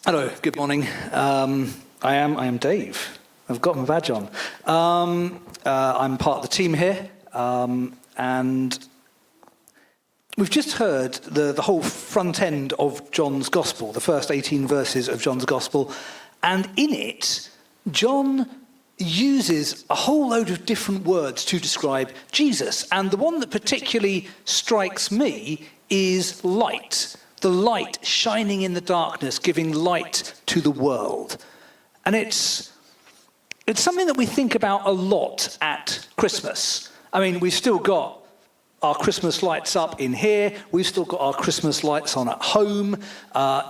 Hello, good morning. I am Dave. I've got my badge on. I'm part of the team here, and we've just heard the whole front end of John's Gospel, the first 18 verses of John's Gospel, and in it, John uses a whole load of different words to describe Jesus, and the one that particularly strikes me is light. The light shining in the darkness, giving light to the world. And it's something that we think about a lot at Christmas. I mean, we've still got our Christmas lights up in here. We've still got our Christmas lights on at home.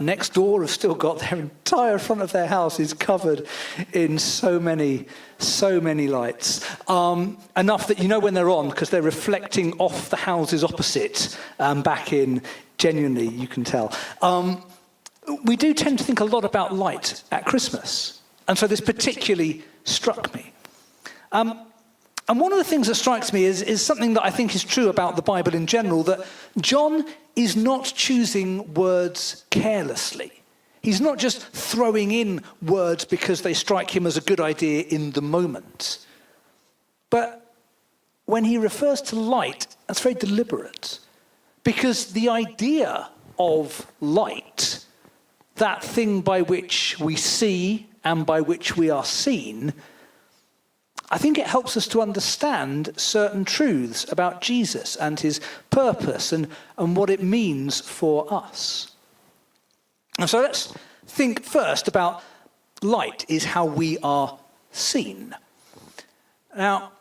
Next door have still got their entire front of their house is covered in so many lights. Enough that you know when they're on because they're reflecting off the houses opposite back in. Genuinely, you can tell. We do tend to think a lot about light at Christmas. And so this particularly struck me. And one of the things that strikes me is something that I think is true about the Bible in general, that John is not choosing words carelessly. He's not just throwing in words because they strike him as a good idea in the moment. But when he refers to light, that's very deliberate. Because the idea of light, that thing by which we see and by which we are seen, I think it helps us to understand certain truths about Jesus and his purpose and what it means for us. And so let's think first about light is how we are seen. Now,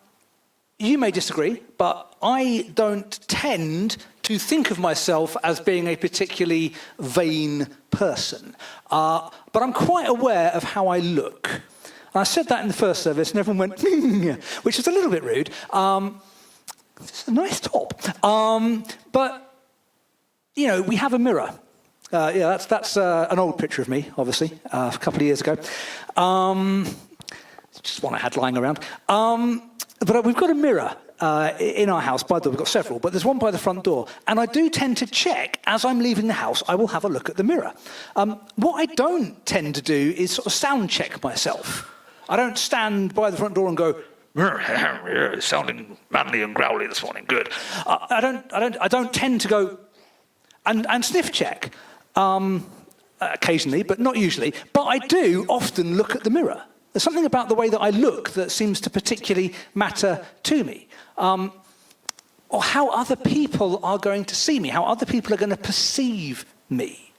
you may disagree, but I don't tend to think of myself as being a particularly vain person. But I'm quite aware of how I look. And I said that in the first service, and everyone went, which is a little bit rude. It's a nice top. But, you know, we have a mirror. That's an old picture of me, obviously, a couple of years ago. Just one I had lying around. But we've got a mirror in our house. By the way, we've got several, but there's one by the front door. And I do tend to check, as I'm leaving the house, I will have a look at the mirror. What I don't tend to do is sort of sound check myself. I don't stand by the front door and go, sounding manly and growly this morning, good. I don't tend to go and sniff check. Occasionally, but not usually. But I do often look at the mirror. There's something about the way that I look that seems to particularly matter to me. Or how other people are going to see me, how other people are going to perceive me.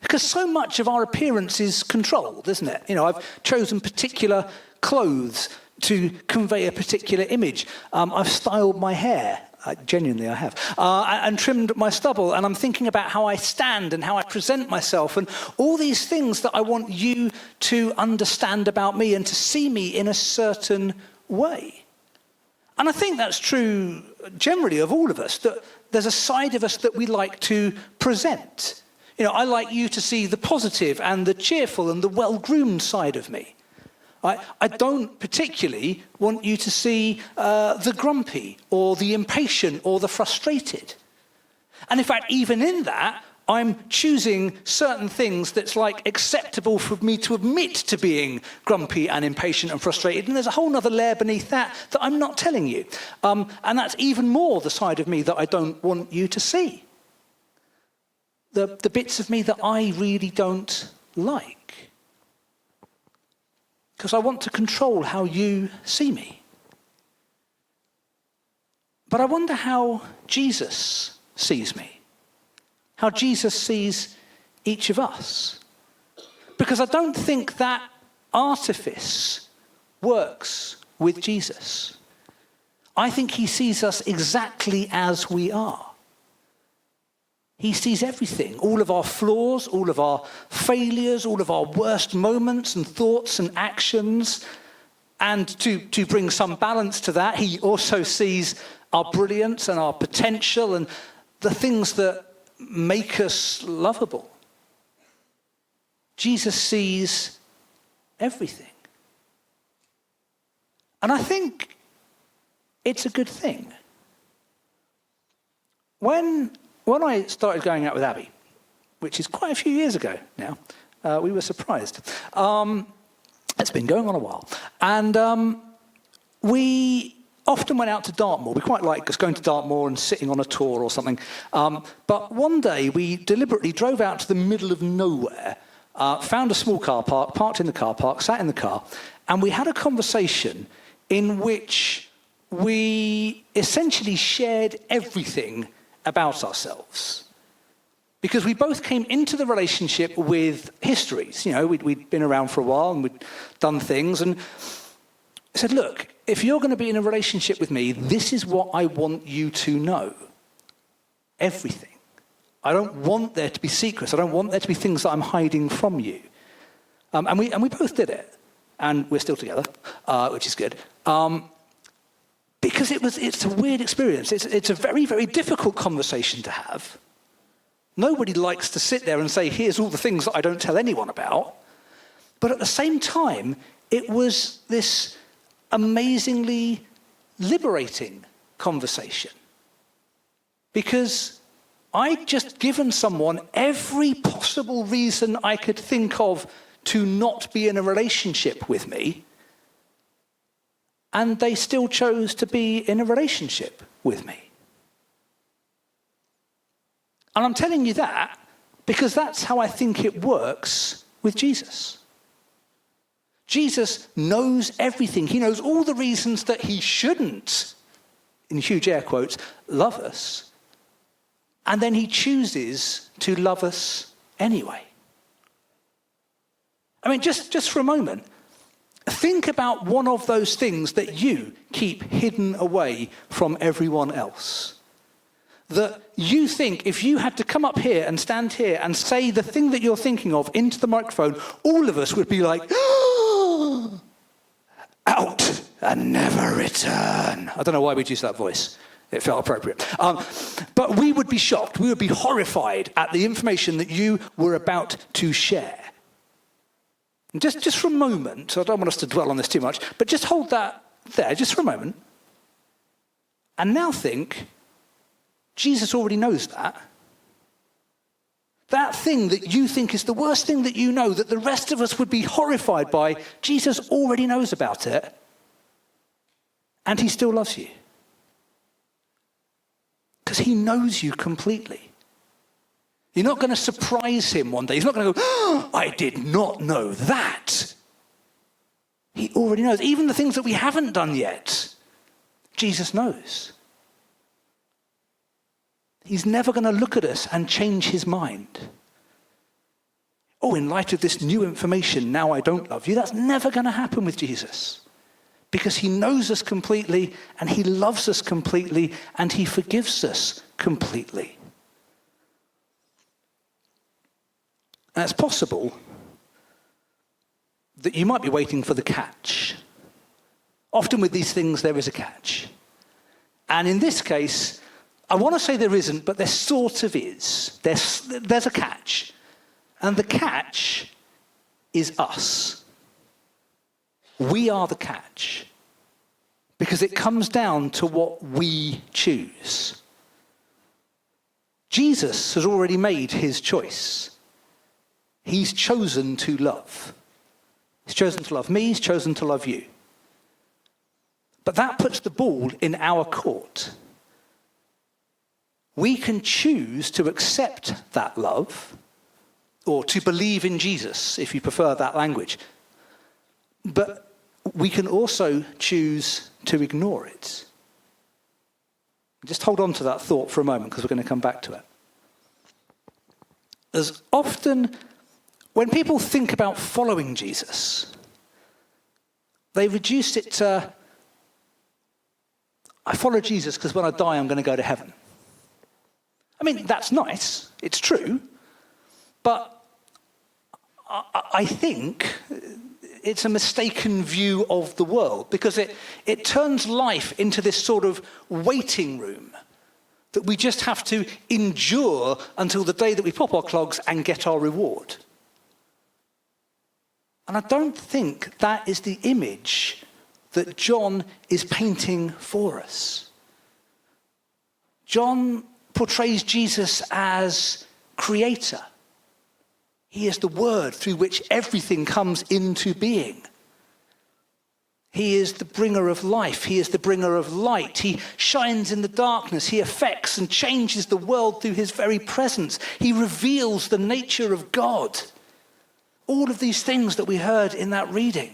Because so much of our appearance is controlled, isn't it? You know, I've chosen particular clothes to convey a particular image. I've styled my hair. Genuinely, I have. And trimmed my stubble, and I'm thinking about how I stand and how I present myself and all these things that I want you to understand about me and to see me in a certain way. And I think that's true generally of all of us, that there's a side of us that we like to present. You know, I like you to see the positive and the cheerful and the well-groomed side of me. I don't particularly want you to see the grumpy or the impatient or the frustrated. And in fact, even in that, I'm choosing certain things that's like acceptable for me to admit to being grumpy and impatient and frustrated. And there's a whole other layer beneath that I'm not telling you. And that's even more the side of me that I don't want you to see. The bits of me that I really don't like. Because I want to control how you see me. But I wonder how Jesus sees me. How Jesus sees each of us. Because I don't think that artifice works with Jesus. I think he sees us exactly as we are. He sees everything, all of our flaws, all of our failures, all of our worst moments and thoughts and actions. And to bring some balance to that, he also sees our brilliance and our potential and the things that make us lovable. Jesus sees everything. And I think it's a good thing. When I started going out with Abby, which is quite a few years ago now. We were surprised. It's been going on a while. And we often went out to Dartmoor. We quite like just going to Dartmoor and sitting on a tour or something. But one day we deliberately drove out to the middle of nowhere, found a small car park, parked in the car park, sat in the car, and we had a conversation in which we essentially shared everything about ourselves. Because we both came into the relationship with histories. You know, we'd been around for a while and we'd done things, and I said, look, if you're going to be in a relationship with me, this is what I want you to know. Everything. I don't want there to be secrets. I don't want there to be things that I'm hiding from you. And we both did it. And we're still together, which is good. Because it's a weird experience. It's a very, very difficult conversation to have. Nobody likes to sit there and say, here's all the things that I don't tell anyone about. But at the same time, it was this amazingly liberating conversation. Because I'd just given someone every possible reason I could think of to not be in a relationship with me, and they still chose to be in a relationship with me. And I'm telling you that because that's how I think it works with Jesus. Jesus knows everything. He knows all the reasons that he shouldn't, in huge air quotes, love us. And then he chooses to love us anyway. I mean, just for a moment, think about one of those things that you keep hidden away from everyone else. That you think if you had to come up here and stand here and say the thing that you're thinking of into the microphone, all of us would be like, out and never return. I don't know why we'd use that voice. It felt appropriate. But we would be shocked. We would be horrified at the information that you were about to share. And just for a moment, so I don't want us to dwell on this too much, but just hold that there just for a moment. And now think, Jesus already knows that. That thing that you think is the worst thing that you know, that the rest of us would be horrified by, Jesus already knows about it. And he still loves you. Because he knows you completely. You're not going to surprise him one day. He's not going to go, oh, I did not know that. He already knows. Even the things that we haven't done yet, Jesus knows. He's never going to look at us and change his mind. Oh, in light of this new information, now I don't love you. That's never going to happen with Jesus. Because he knows us completely, and he loves us completely, and he forgives us completely. And it's possible that you might be waiting for the catch. Often with these things, there is a catch. And in this case, I want to say there isn't, but there sort of is. There's a catch. And the catch is us. We are the catch. Because it comes down to what we choose. Jesus has already made his choice. He's chosen to love. He's chosen to love me, he's chosen to love you. But that puts the ball in our court. We can choose to accept that love, or to believe in Jesus, if you prefer that language. But we can also choose to ignore it. Just hold on to that thought for a moment, because we're going to come back to it. As often, when people think about following Jesus, they reduce it to, I follow Jesus because when I die, I'm going to go to heaven. I mean, that's nice. It's true. But I think it's a mistaken view of the world, because it turns life into this sort of waiting room that we just have to endure until the day that we pop our clogs and get our reward. And I don't think that is the image that John is painting for us. John portrays Jesus as creator, He is the word through which everything comes into being. He is the bringer of life. He is the bringer of light. He shines in the darkness. He affects and changes the world through his very presence. He reveals the nature of God. All of these things that we heard in that reading.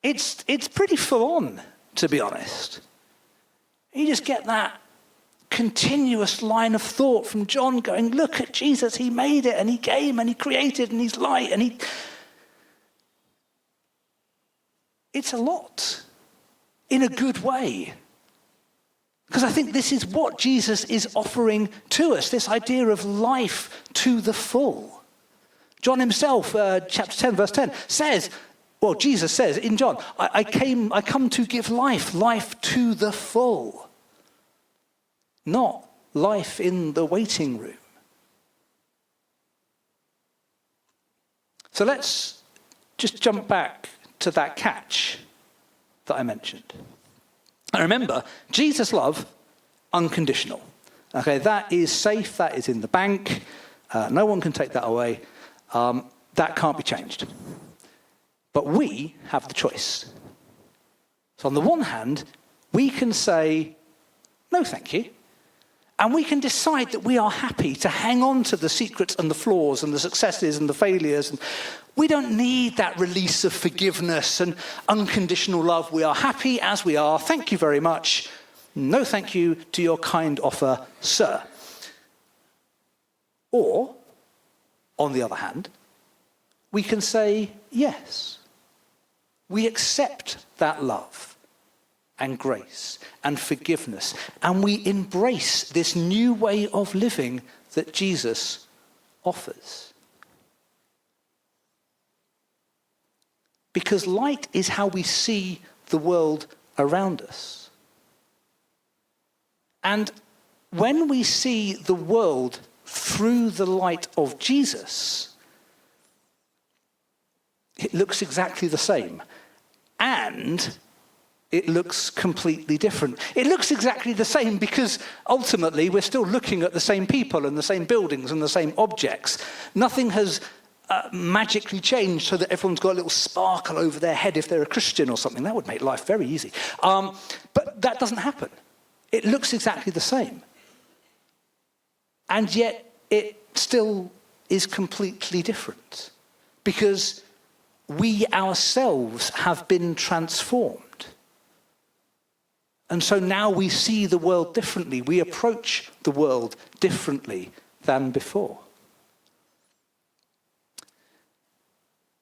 It's pretty full on, to be honest. You just get that continuous line of thought from John going, look at Jesus, he made it and he came and he created and he's light and he... It's a lot, in a good way. Because I think this is what Jesus is offering to us, this idea of life to the full. John himself, chapter 10, verse 10, says, well, Jesus says in John, I come to give life to the full. Not life in the waiting room. So let's just jump back to that catch that I mentioned. And remember, Jesus' love, unconditional. Okay, that is safe, that is in the bank. No one can take that away. That can't be changed. But we have the choice. So on the one hand, we can say, no, thank you. And we can decide that we are happy to hang on to the secrets and the flaws and the successes and the failures. And we don't need that release of forgiveness and unconditional love. We are happy as we are. Thank you very much. No thank you to your kind offer, sir. Or, on the other hand, we can say yes. We accept that love and grace and forgiveness, and we embrace this new way of living that Jesus offers. Because light is how we see the world around us. And when we see the world through the light of Jesus, it looks exactly the same. And it looks completely different. It looks exactly the same because ultimately we're still looking at the same people and the same buildings and the same objects. Nothing has magically changed so that everyone's got a little sparkle over their head if they're a Christian or something. That would make life very easy. But that doesn't happen. It looks exactly the same. And yet it still is completely different because we ourselves have been transformed. And so now we see the world differently. We approach the world differently than before.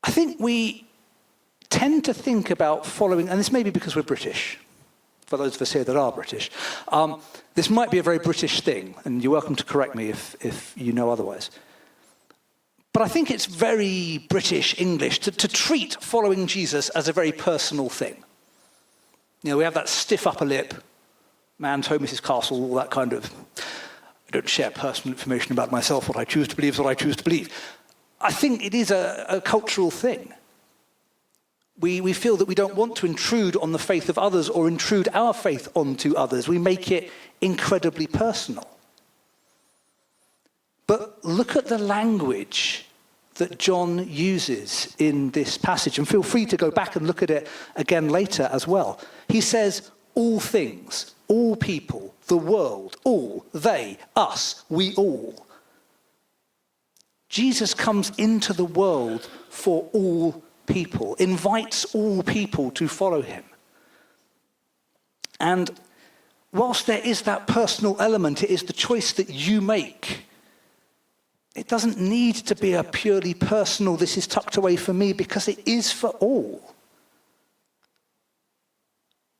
I think we tend to think about following, and this may be because we're British, for those of us here that are British. This might be a very British thing, and you're welcome to correct me if you know otherwise. But I think it's very British English to treat following Jesus as a very personal thing. You know, we have that stiff upper lip, man's home is his castle, all that kind of, I don't share personal information about myself, what I choose to believe is what I choose to believe. I think it is a cultural thing. We feel that we don't want to intrude on the faith of others or intrude our faith onto others. We make it incredibly personal. But look at the language that John uses in this passage, and feel free to go back and look at it again later as well. He says, all things, all people, the world, all, they, us, we all. Jesus comes into the world for all people, invites all people to follow him. And whilst there is that personal element, it is the choice that you make. It doesn't need to be a purely personal, this is tucked away for me, because it is for all.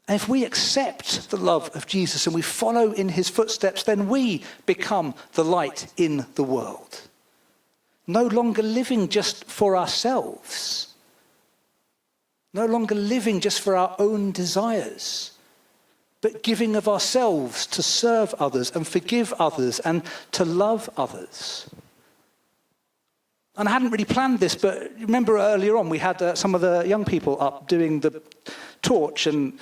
And if we accept the love of Jesus and we follow in his footsteps, then we become the light in the world. No longer living just for ourselves. No longer living just for our own desires, but giving of ourselves to serve others and forgive others and to love others. And I hadn't really planned this, but remember earlier on we had some of the young people up doing the torch, and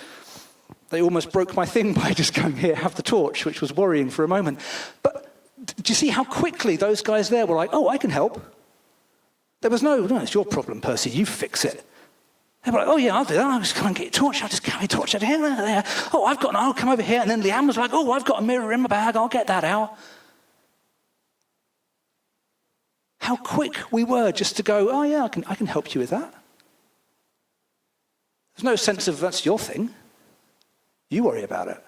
they almost broke my thing by just going, here, have the torch, which was worrying for a moment. But do you see how quickly those guys there were like, oh, I can help. There was no, it's your problem, Percy, you fix it. They were like, oh yeah, I'll do that. I'll just come and get your torch. I'll just carry a torch out here, there. Oh, I'll come over here. And then Leanne was like, oh, I've got a mirror in my bag. I'll get that out. How quick we were just to go, oh yeah, I can help you with that. There's no sense of that's your thing. You worry about it.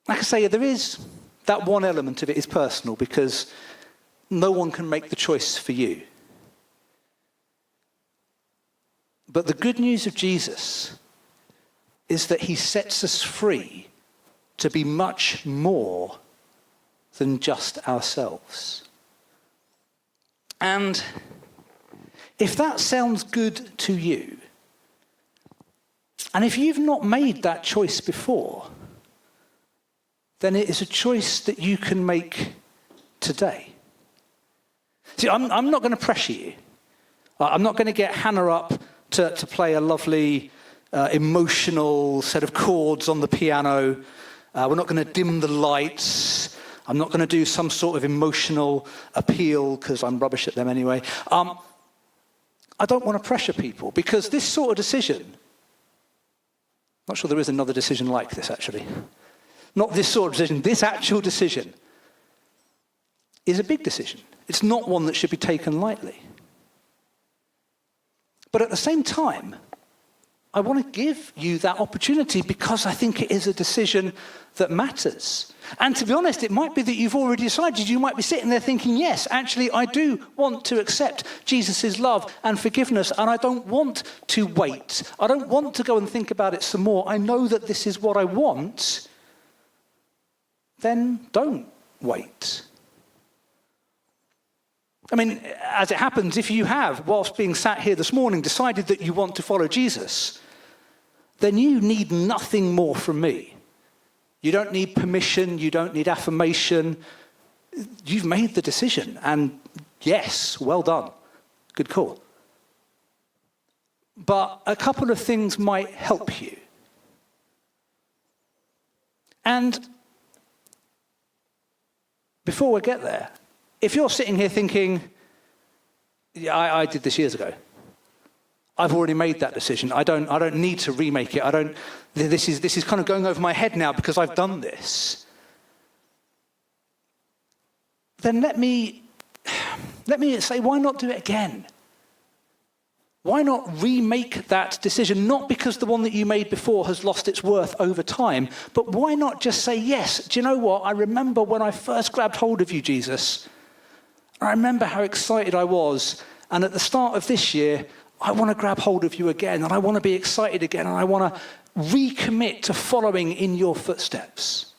Like I say, there is that one element of it is personal because no one can make the choice for you. But the good news of Jesus is that he sets us free to be much more than just ourselves. And if that sounds good to you, and if you've not made that choice before, then it is a choice that you can make today. See, I'm not going to pressure you. I'm not going to get Hannah up to play a lovely emotional set of chords on the piano. We're not going to dim the lights. I'm not going to do some sort of emotional appeal because I'm rubbish at them anyway. I don't want to pressure people because this sort of decision, not sure there is another decision like this actually. Not this sort of decision, this actual decision is a big decision. It's not one that should be taken lightly. But at the same time, I want to give you that opportunity because I think it is a decision that matters. And to be honest, it might be that you've already decided. You might be sitting there thinking, yes, actually, I do want to accept Jesus' love and forgiveness, and I don't want to wait. I don't want to go and think about it some more. I know that this is what I want. Then don't wait. I mean, as it happens, if you have, whilst being sat here this morning, decided that you want to follow Jesus, then you need nothing more from me. You don't need permission. You don't need affirmation. You've made the decision. And yes, well done. Good call. But a couple of things might help you. And before we get there, if you're sitting here thinking, yeah, I did this years ago. I've already made that decision. I don't need to remake it. This is kind of going over my head now because I've done this. Then let me say, why not do it again? Why not remake that decision? Not because the one that you made before has lost its worth over time, but why not just say, yes, do you know what? I remember when I first grabbed hold of you, Jesus. I remember how excited I was. And at the start of this year, I want to grab hold of you again. And I want to be excited again. And I want to recommit to following in your footsteps.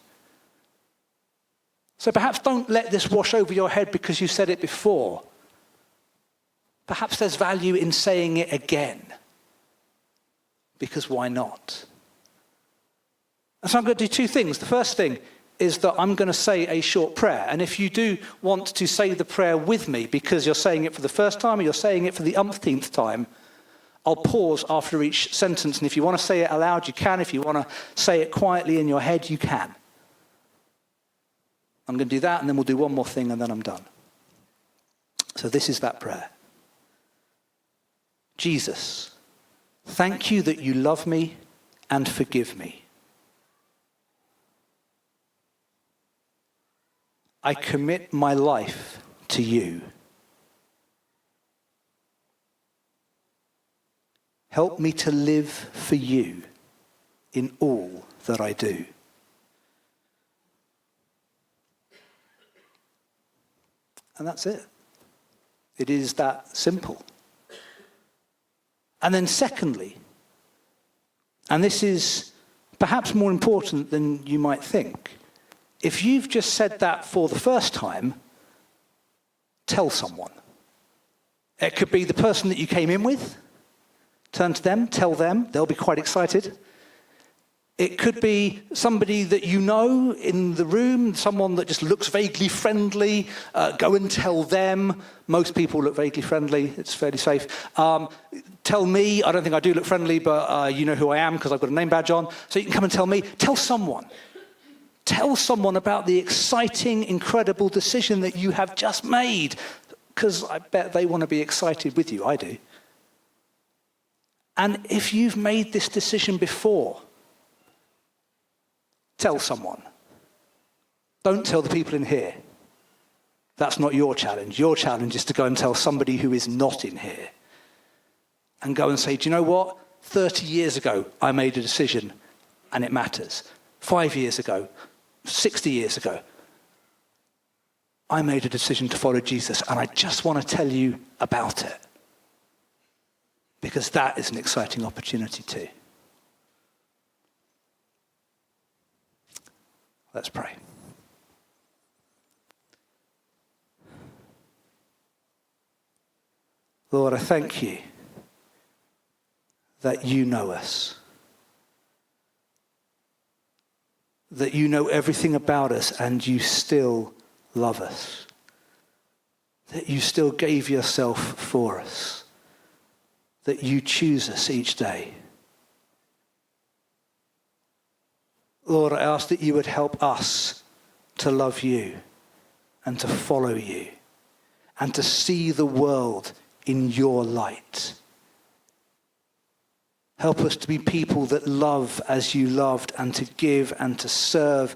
So perhaps don't let this wash over your head because you said it before. Perhaps there's value in saying it again. Because why not? And so I'm going to do two things. The first thing is that I'm going to say a short prayer. And if you do want to say the prayer with me because you're saying it for the first time or you're saying it for the umpteenth time, I'll pause after each sentence. And if you want to say it aloud, you can. If you want to say it quietly in your head, you can. I'm going to do that, and then we'll do one more thing, and then I'm done. So this is that prayer. Jesus, thank you that you love me and forgive me. I commit my life to you. Help me to live for you in all that I do. And that's it. It is that simple. And then secondly, and this is perhaps more important than you might think, if you've just said that for the first time, tell someone. It could be the person that you came in with. Turn to them, tell them. They'll be quite excited. It could be somebody that you know in the room, someone that just looks vaguely friendly. Go and tell them. Most people look vaguely friendly. It's fairly safe. Tell me. I don't think I do look friendly, but you know who I am because I've got a name badge on. So you can come and tell me. Tell someone. Tell someone about the exciting, incredible decision that you have just made, because I bet they want to be excited with you. I do. And if you've made this decision before, tell someone. Don't tell the people in here. That's not your challenge. Your challenge is to go and tell somebody who is not in here. And go and say, do you know what? 30 years ago, I made a decision, and it matters. 5 years ago, 60 years ago, I made a decision to follow Jesus, and I just want to tell you about it. Because that is an exciting opportunity too. Let's pray. Lord, I thank you that you know us. That you know everything about us and you still love us. That you still gave yourself for us. That you choose us each day. Lord, I ask that you would help us to love you and to follow you and to see the world in your light. Help us to be people that love as you loved and to give and to serve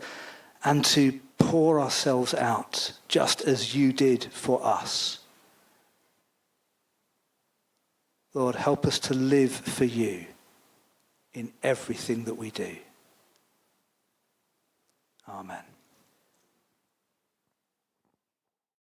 and to pour ourselves out just as you did for us. Lord, help us to live for you in everything that we do. Amen.